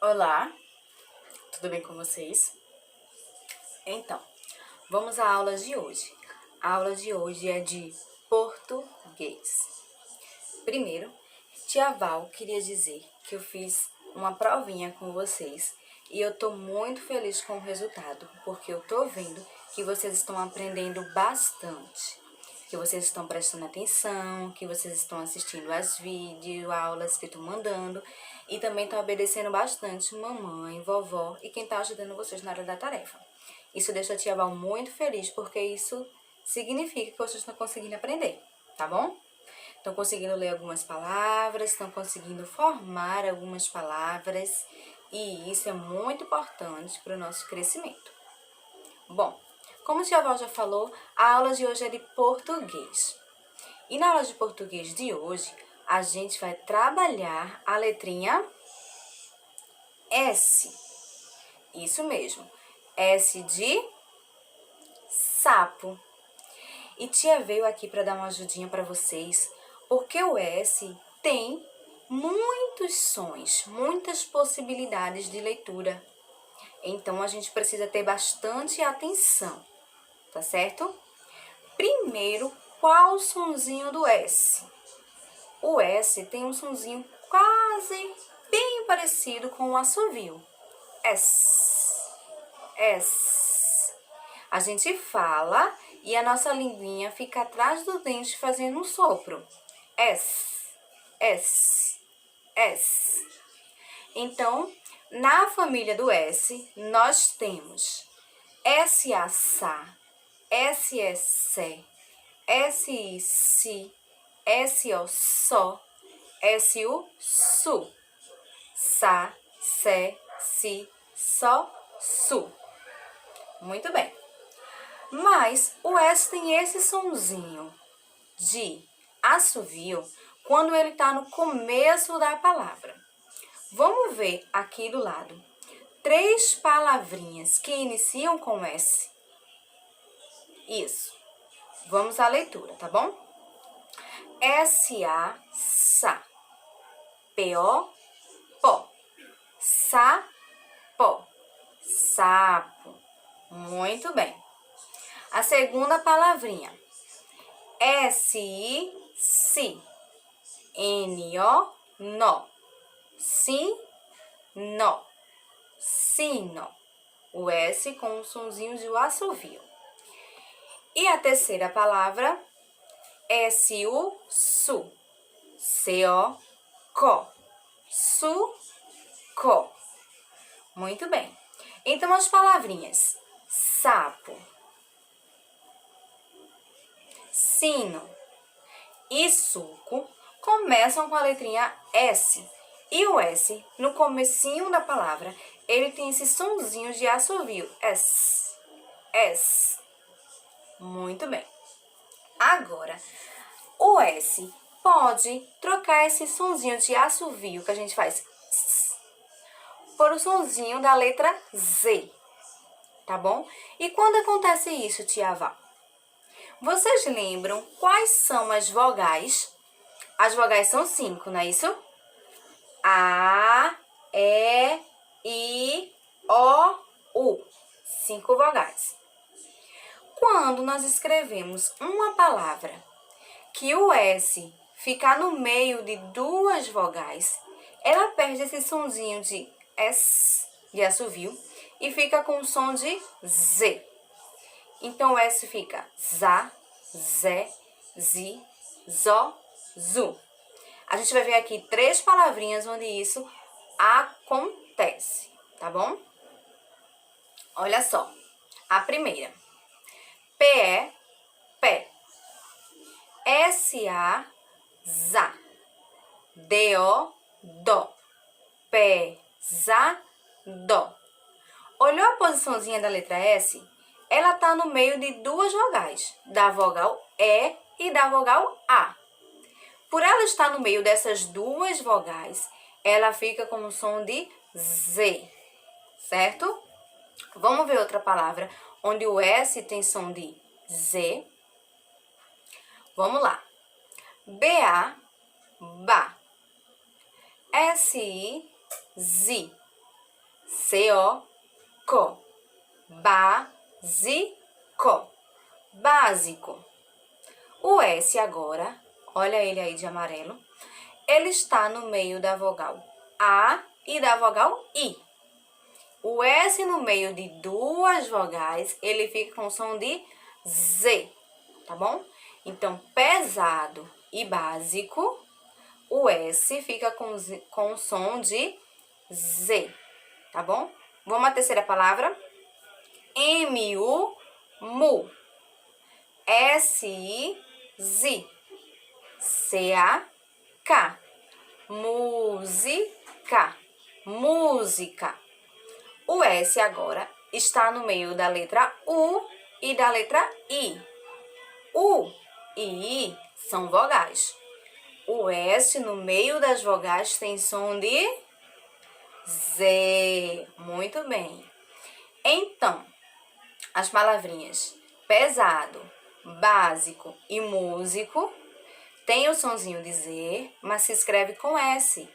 Olá, tudo bem com vocês? Então, vamos à aula de hoje. A aula de hoje é de português. Primeiro, tia Val queria dizer que eu fiz uma provinha com vocês e eu tô muito feliz com o resultado, porque eu tô vendo que vocês estão aprendendo bastante, que vocês estão prestando atenção, que vocês estão assistindo as videoaulas que eu tô mandando e também estão obedecendo bastante mamãe, vovó e quem tá ajudando vocês na hora da tarefa. Isso deixa a tia Val muito feliz, porque isso significa que vocês estão conseguindo aprender, tá bom? Estão conseguindo ler algumas palavras, estão conseguindo formar algumas palavras e isso é muito importante para o nosso crescimento. Bom, como a tia Val já falou, a aula de hoje é de português. E na aula de português de hoje, a gente vai trabalhar a letrinha S. Isso mesmo, S de sapo. E tia veio aqui para dar uma ajudinha para vocês, porque o S tem muitos sons, muitas possibilidades de leitura. Então, a gente precisa ter bastante atenção, tá certo? Primeiro, qual o sonzinho do S? O S tem um sonzinho quase bem parecido com o assovio. S, S. A gente fala e a nossa linguinha fica atrás do dente fazendo um sopro. S, S, S. Então, na família do S, nós temos S-A, sa, S-E, sé, S-I, si, S-O, só, S-U, su, sa, sé, si, só, su. Muito bem. Mas o S tem esse sonzinho de assovio quando ele está no começo da palavra. Vamos ver aqui do lado. 3 palavrinhas que iniciam com S. Isso. Vamos à leitura, tá bom? S-A, sa. P-O, pó. Sa-pó. Sapo. Muito bem. A segunda palavrinha. S-I, si. N-O, nó. Si, nó. Sino. O S com um sonzinho de assovio. E a terceira palavra, S-U, su. C-O, có. Su, có. Muito bem. Então, as palavrinhas sapo, sino e suco começam com a letrinha S. E o S, no comecinho da palavra, ele tem esse sonzinho de assovio. S, S. Muito bem. Agora, o S pode trocar esse sonzinho de assovio que a gente faz por o sonzinho da letra Z, tá bom? E quando acontece isso, tia Val? Vocês lembram quais são as vogais? As vogais são 5, não é isso? A, E, I, O, U. 5 vogais. Quando nós escrevemos uma palavra que o S ficar no meio de 2 vogais, ela perde esse sonzinho de S, de assovio, e fica com o som de Z. Então, o S fica za, zé, zi, zó, zu. A gente vai ver aqui 3 palavrinhas onde isso acontece, tá bom? Olha só. A primeira. P-E, pé. S-A, za. D-O, dó. Pé, za, dó. Olhou a posiçãozinha da letra S? Ela tá no meio de 2 vogais, da vogal E e da vogal A. Por ela estar no meio dessas 2 vogais, ela fica com o som de Z, certo? Vamos ver outra palavra onde o S tem som de Z. Vamos lá. B-A, ba. S-I, zi. C-O-Co. Básico. Básico. O S agora, olha ele aí de amarelo, ele está no meio da vogal A e da vogal I. O S no meio de duas vogais, ele fica com o som de Z, tá bom? Então, pesado e básico, o S fica com o som de Z, tá bom? Vamos à terceira palavra. M-U, mu. S-I-Z. C-A-K. Música. Música. O S agora está no meio da letra U e da letra I. U e I são vogais. O S no meio das vogais tem som de Z. Muito bem. Então, as palavrinhas pesado, básico e músico tem o sonzinho de Z, mas se escreve com S.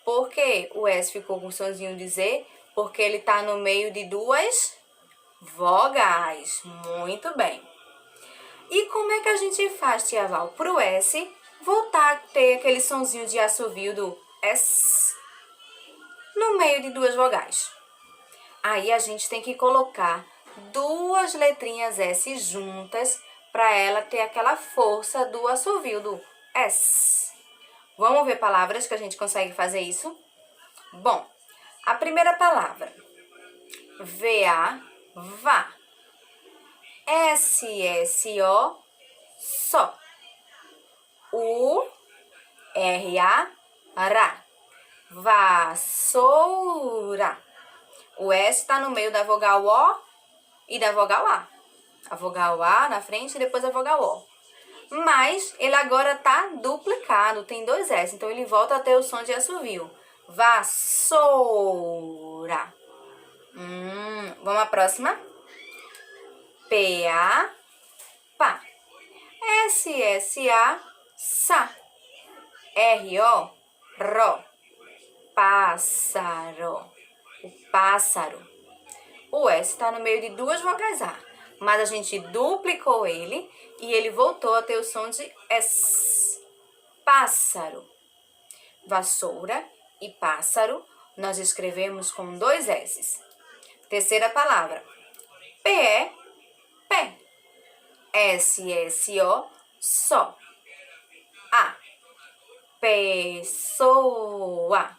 Por que o S ficou com o sonzinho de Z? Porque ele está no meio de duas vogais. Muito bem. E como é que a gente faz, tia Val, para o S voltar a ter aquele sonzinho de assovio do S no meio de duas vogais? Aí a gente tem que colocar duas letrinhas S juntas para ela ter aquela força do assovio do S. Vamos ver palavras que a gente consegue fazer isso? Bom, a primeira palavra, V-A, vá. S-S-O, só. U-R-A, rá. Vassoura. O S está no meio da vogal O e da vogal A. A vogal A na frente e depois a vogal O. Mas ele agora está duplicado, tem dois S, então ele volta a ter o som de assovio. Vassoura. Vamos à próxima. P-A, pá. S-S-A, sa. R-O, ro. Pássaro. O pássaro. O S está no meio de duas vogais A, mas a gente duplicou ele e ele voltou a ter o som de S. Pássaro. Vassoura e pássaro nós escrevemos com dois S's. Terceira palavra. Pé, pé. S-S-O, só. A. Pessoa.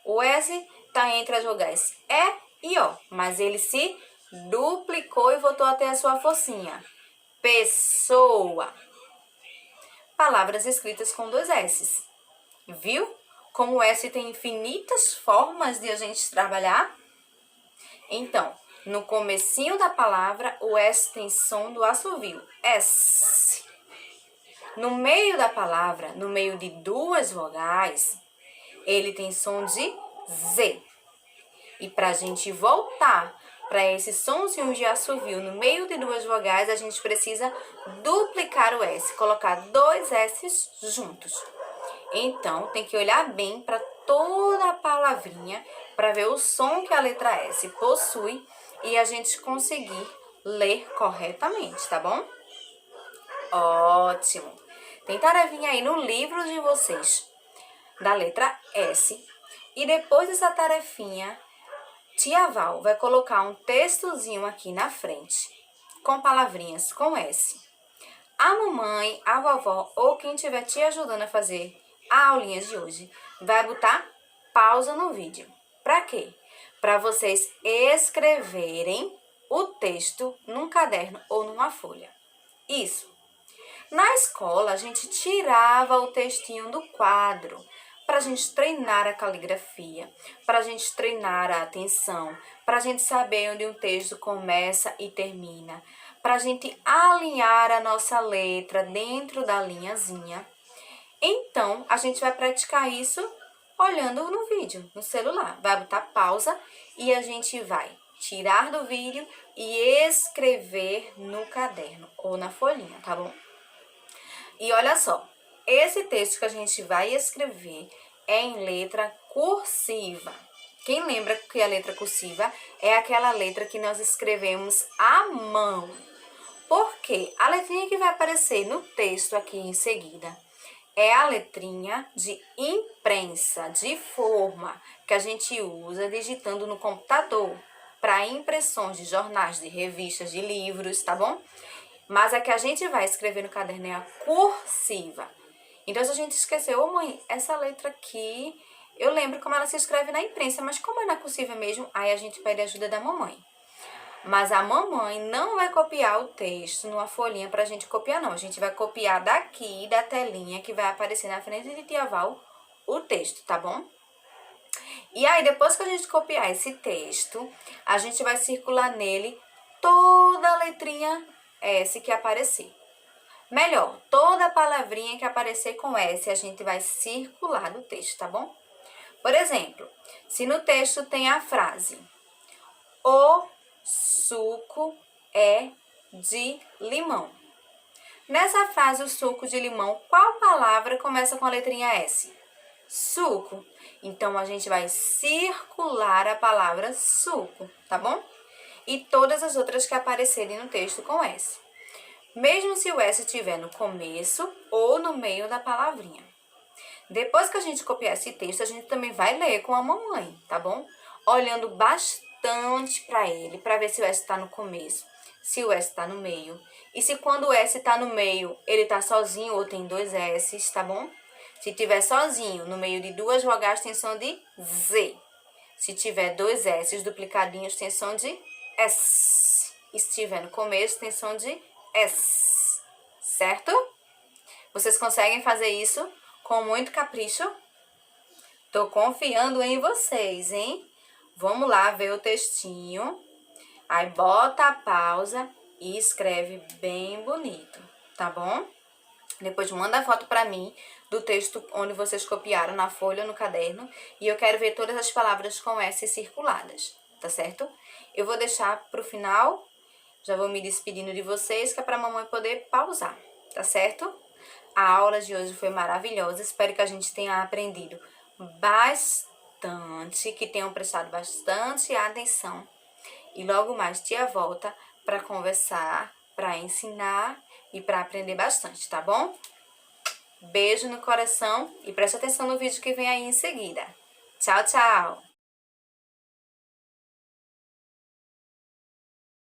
O S está entre as vogais E e O, mas ele se duplicou e voltou a ter a sua forcinha. Pessoa. Palavras escritas com dois S's. Viu? Como o S tem infinitas formas de a gente trabalhar? Então, no comecinho da palavra, o S tem som do assovio. S. No meio da palavra, no meio de duas vogais, ele tem som de Z. E para a gente voltar para esse sonzinho de assovio no meio de duas vogais, a gente precisa duplicar o S, colocar dois S's juntos. Então, tem que olhar bem para toda a palavrinha para ver o som que a letra S possui e a gente conseguir ler corretamente, tá bom? Ótimo! Tem tarefinha aí no livro de vocês da letra S. E depois dessa tarefinha, tia Val vai colocar um textozinho aqui na frente com palavrinhas com S. A mamãe, a vovó ou quem estiver te ajudando a fazer a aulinha de hoje vai botar pausa no vídeo. Para quê? Para vocês escreverem o texto num caderno ou numa folha. Isso. Na escola, a gente tirava o textinho do quadro para a gente treinar a caligrafia, para a gente treinar a atenção, para a gente saber onde um texto começa e termina, para a gente alinhar a nossa letra dentro da linhazinha. Então, a gente vai praticar isso olhando no vídeo, no celular. Vai botar pausa e a gente vai tirar do vídeo e escrever no caderno ou na folhinha, tá bom? E olha só, esse texto que a gente vai escrever é em letra cursiva. Quem lembra que a letra cursiva é aquela letra que nós escrevemos à mão? Porque a letrinha que vai aparecer no texto aqui em seguida é a letrinha de imprensa, de forma, que a gente usa digitando no computador para impressões de jornais, de revistas, de livros, tá bom? Mas a que a gente vai escrever no caderno é a cursiva. Então, se a gente esqueceu, ô mãe, essa letra aqui, eu lembro como ela se escreve na imprensa, mas como é na cursiva mesmo, aí a gente pede ajuda da mamãe. Mas a mamãe não vai copiar o texto numa folhinha pra gente copiar, não. A gente vai copiar daqui, da telinha que vai aparecer na frente de Tia Val, o texto, tá bom? E aí, depois que a gente copiar esse texto, a gente vai circular nele toda a letrinha S que aparecer. Melhor, toda palavrinha que aparecer com S, a gente vai circular no texto, tá bom? Por exemplo, se no texto tem a frase: o suco é de limão. Nessa frase, o suco de limão, qual palavra começa com a letrinha S? Suco. Então, a gente vai circular a palavra suco, tá bom? E todas as outras que aparecerem no texto com S. Mesmo se o S estiver no começo ou no meio da palavrinha. Depois que a gente copiar esse texto, a gente também vai ler com a mamãe, tá bom? Olhando bastante para ele, para ver se o S está no começo, se o S está no meio. E se quando o S está no meio, ele está sozinho ou tem dois S's, tá bom? Se tiver sozinho, no meio de duas vogais, tem som de Z. Se tiver dois S's duplicadinhos, tem som de S. E se tiver no começo, tem som de S. Certo? Vocês conseguem fazer isso com muito capricho? Tô confiando em vocês, hein? Vamos lá ver o textinho. Aí bota a pausa e escreve bem bonito, tá bom? Depois manda a foto pra mim do texto onde vocês copiaram na folha ou no caderno. E eu quero ver todas as palavras com S circuladas, tá certo? Eu vou deixar pro final. Já vou me despedindo de vocês, que é pra mamãe poder pausar, tá certo? A aula de hoje foi maravilhosa. Espero que a gente tenha aprendido bastante, que tenham prestado bastante atenção. E logo mais tia volta para conversar, para ensinar e para aprender bastante, tá bom? Beijo no coração e preste atenção no vídeo que vem aí em seguida. Tchau, tchau!